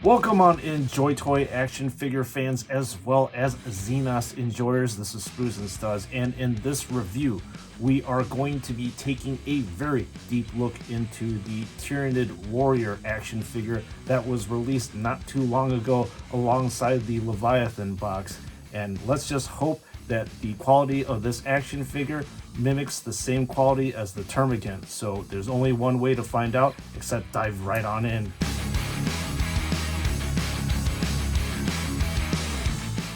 Welcome on in, JoyToy action figure fans as well as Xenos enjoyers. This is Spruce and Studs, and in this review, we are going to be taking a very deep look into the Tyranid Warrior action figure that was released not too long ago alongside the Leviathan box. And let's just hope that the quality of this action figure mimics the same quality as the Termagant. So there's only one way to find out, except dive right on in.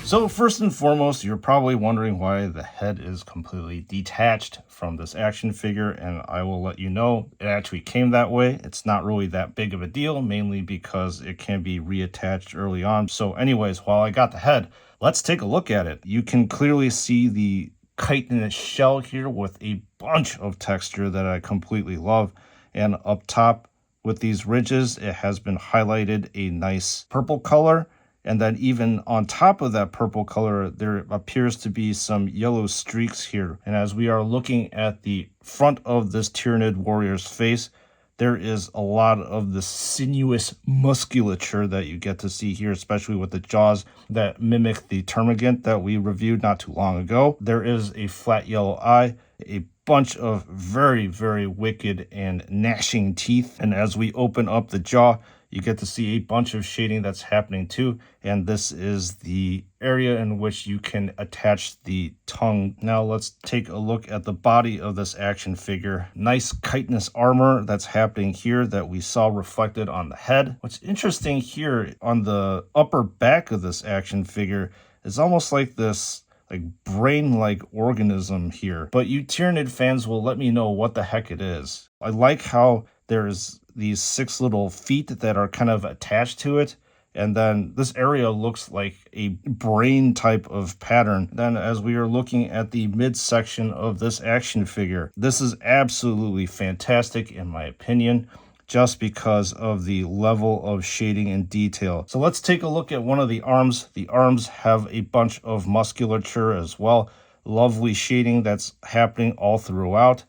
So first and foremost, you're probably wondering why the head is completely detached from this action figure, and I will let you know it actually came that way. It's not really that big of a deal, mainly because it can be reattached early on. So anyways, while I got the head, let's take a look at it. You can clearly see the chitinous shell here with a bunch of texture that I completely love, and up top with these ridges, it has been highlighted a nice purple color. And then even on top of that purple color, there appears to be some yellow streaks here. And as we are looking at the front of this Tyranid Warrior's face, there is a lot of the sinuous musculature that you get to see here, especially with the jaws that mimic the Termagant that we reviewed not too long ago. There is a flat yellow eye, a bunch of very, very wicked and gnashing teeth. And as we open up the jaw, you get to see a bunch of shading that's happening too. And this is the area in which you can attach the tongue. Now let's take a look at the body of this action figure. Nice chitinous armor that's happening here that we saw reflected on the head. What's interesting here on the upper back of this action figure is almost like this brain-like organism here. But you Tyranid fans will let me know what the heck it is. I like how there's these 6 little feet that are kind of attached to it. And then this area looks like a brain type of pattern. Then as we are looking at the midsection of this action figure, this is absolutely fantastic in my opinion, just because of the level of shading and detail. So let's take a look at one of the arms. The arms have a bunch of musculature as well. Lovely shading that's happening all throughout.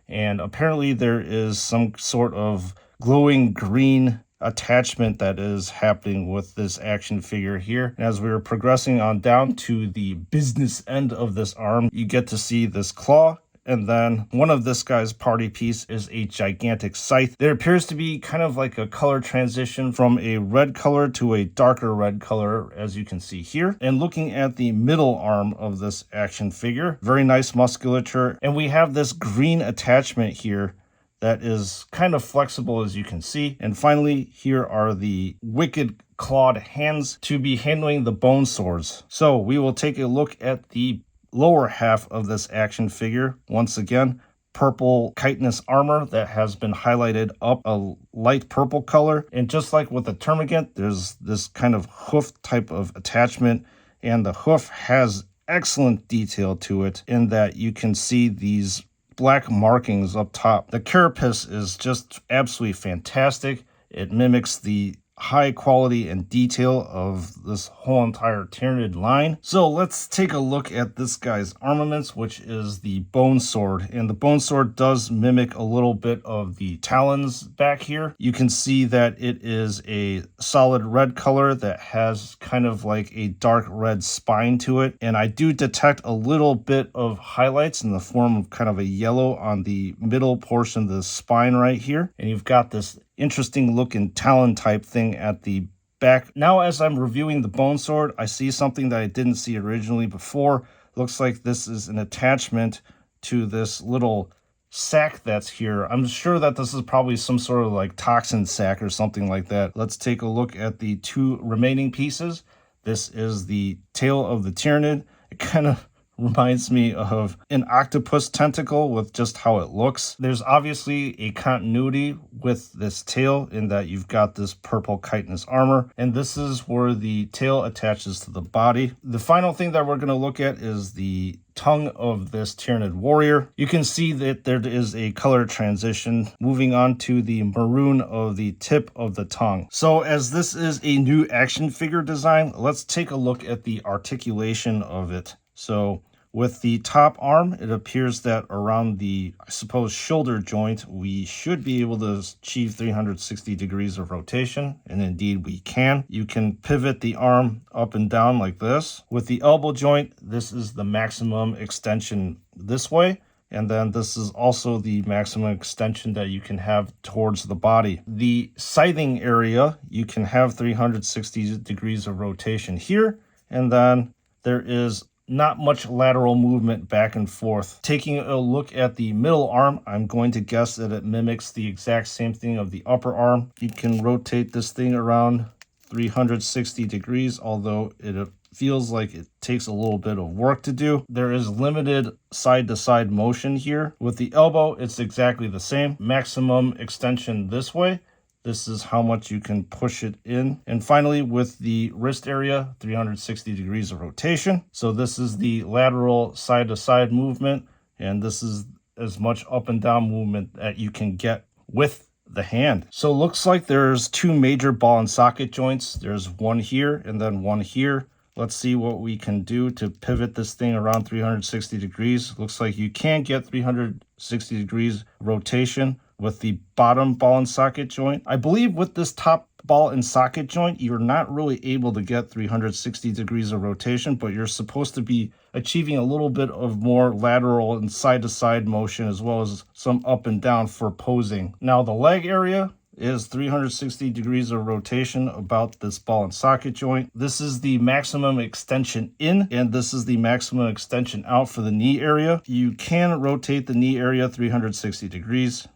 And apparently there is some sort of glowing green attachment that is happening with this action figure here. And as we are progressing on down to the business end of this arm, you get to see this claw. And then one of this guy's party piece is a gigantic scythe. There appears to be kind of like a color transition from a red color to a darker red color, as you can see here. And looking at the middle arm of this action figure, very nice musculature. And we have this green attachment here that is kind of flexible, as you can see. And finally, here are the wicked clawed hands to be handling the bone swords. So we will take a look at the lower half of this action figure. Once again, purple chitinous armor that has been highlighted up a light purple color. And just like with the Termagant, there's this kind of hoof type of attachment, and the hoof has excellent detail to it in that you can see these black markings up top. The carapace is just absolutely fantastic. It mimics the high quality and detail of this whole entire Tyranid line. So let's take a look at this guy's armaments, which is the bone sword. And the bone sword does mimic a little bit of the talons back here. You can see that it is a solid red color that has kind of like a dark red spine to it. And I do detect a little bit of highlights in the form of kind of a yellow on the middle portion of the spine right here. And you've got this interesting looking talon type thing at the back. Now, as I'm reviewing the bone sword, I see something that I didn't see originally before. Looks like this is an attachment to this little sack that's here. I'm sure that this is probably some sort of like toxin sack or something like that. Let's take a look at the 2 remaining pieces. This is the tail of the Tyranid. It kind of reminds me of an octopus tentacle with just how it looks. There's obviously a continuity with this tail in that you've got this purple chitinous armor, and this is where the tail attaches to the body. The final thing that we're going to look at is the tongue of this Tyranid Warrior. You can see that there is a color transition moving on to the maroon of the tip of the tongue. So as this is a new action figure design, let's take a look at the articulation of it. So With the top arm, it appears that around the, I suppose, shoulder joint, we should be able to achieve 360 degrees of rotation, and indeed we can. You can pivot the arm up and down like this. With the elbow joint, this is the maximum extension this way, and then this is also the maximum extension that you can have towards the body. The scything area, you can have 360 degrees of rotation here, and then there is not much lateral movement back and forth. Taking a look at the middle arm, I'm going to guess that it mimics the exact same thing of the upper arm. You can rotate this thing around 360 degrees, although it feels like it takes a little bit of work to do. There is limited side-to-side motion here. With the elbow, it's exactly the same. Maximum extension this way. This is how much you can push it in. And finally, with the wrist area, 360 degrees of rotation. So this is the lateral side-to-side movement, and this is as much up and down movement that you can get with the hand. So it looks like there's two major ball and socket joints. There's one here and then one here. Let's see what we can do to pivot this thing around 360 degrees. Looks like you can get 360 degrees rotation with the bottom ball and socket joint. I believe with this top ball and socket joint, you're not really able to get 360 degrees of rotation, but you're supposed to be achieving a little bit of more lateral and side-to-side motion, as well as some up and down for posing. Now the leg area is 360 degrees of rotation about this ball and socket joint. This is the maximum extension in, and this is the maximum extension out for the knee area. You can rotate the knee area 360 degrees.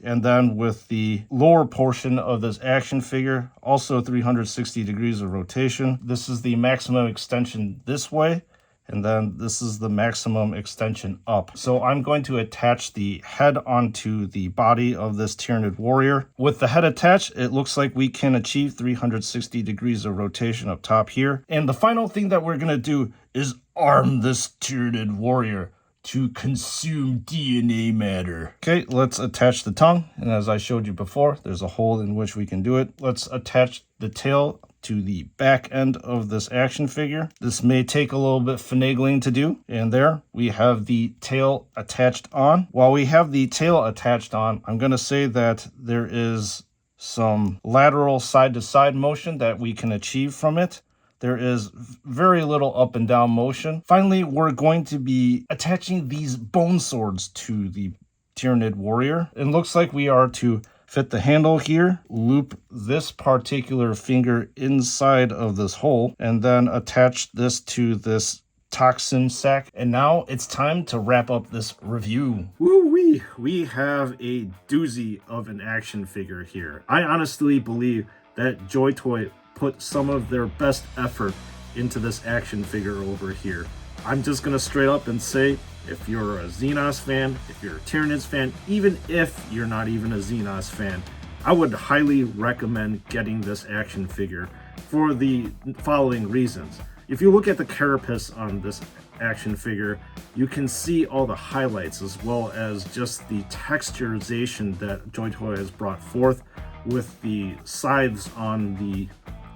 And then with the lower portion of this action figure, also 360 degrees of rotation. This is the maximum extension this way, and then this is the maximum extension up. So I'm going to attach the head onto the body of this Tyranid Warrior. With the head attached, it looks like we can achieve 360 degrees of rotation up top here. And the final thing that we're gonna do is arm this Tyranid Warrior to consume DNA matter. Okay, let's attach the tongue. And as I showed you before, there's a hole in which we can do it. Let's attach the tail to the back end of this action figure. This may take a little bit finagling to do. And there we have the tail attached on. While we have the tail attached on, I'm gonna say that there is some lateral side-to-side motion that we can achieve from it. There is very little up and down motion. Finally, we're going to be attaching these bone swords to the Tyranid Warrior. It looks like we are to fit the handle here, loop this particular finger inside of this hole, and then attach this to this toxin sac. And now it's time to wrap up this review. Woo-wee! We have a doozy of an action figure here. I honestly believe that JoyToy put some of their best effort into this action figure over here. I'm just gonna straight up and say, if you're a Xenos fan, if you're a Tyranids fan, even if you're not even a Xenos fan, I would highly recommend getting this action figure for the following reasons. If you look at the carapace on this action figure, you can see all the highlights as well as just the texturization that JoyToy has brought forth with the scythes on the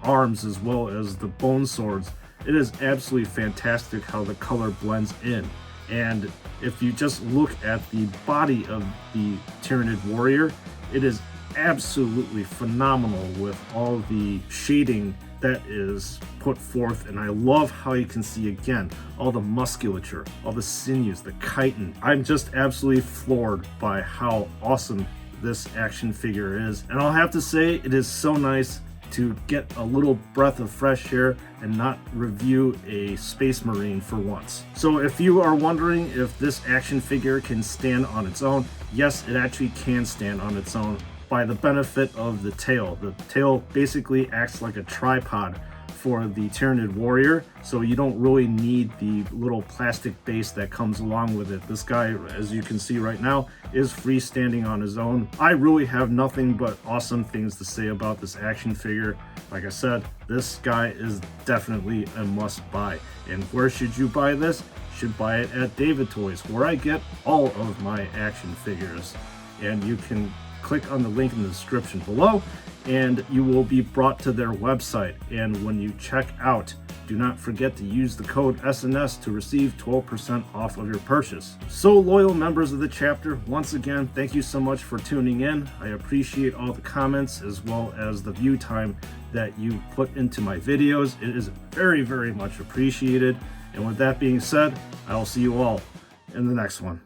arms as well as the bone swords. It is absolutely fantastic how the color blends in. And if you just look at the body of the Tyranid Warrior, it is absolutely phenomenal with all the shading that is put forth. And I love how you can see again all the musculature, all the sinews, the chitin. I'm just absolutely floored by how awesome this action figure is. And I'll have to say, it is so nice to get a little breath of fresh air and not review a Space Marine for once. So if you are wondering if this action figure can stand on its own, yes, it actually can stand on its own by the benefit of the tail. The tail basically acts like a tripod for the Tyranid Warrior, so you don't really need the little plastic base that comes along with it. This guy, as you can see right now, is freestanding on his own. I really have nothing but awesome things to say about this action figure. Like I said, this guy is definitely a must buy. And where should you buy this? You should buy it at David Toys, where I get all of my action figures. And you can click on the link in the description below and you will be brought to their website. And when you check out, do not forget to use the code SNS to receive 12% off of your purchase. So loyal members of the chapter, once again, thank you so much for tuning in. I appreciate all the comments as well as the view time that you put into my videos. It is very, very much appreciated. And with that being said, I will see you all in the next one.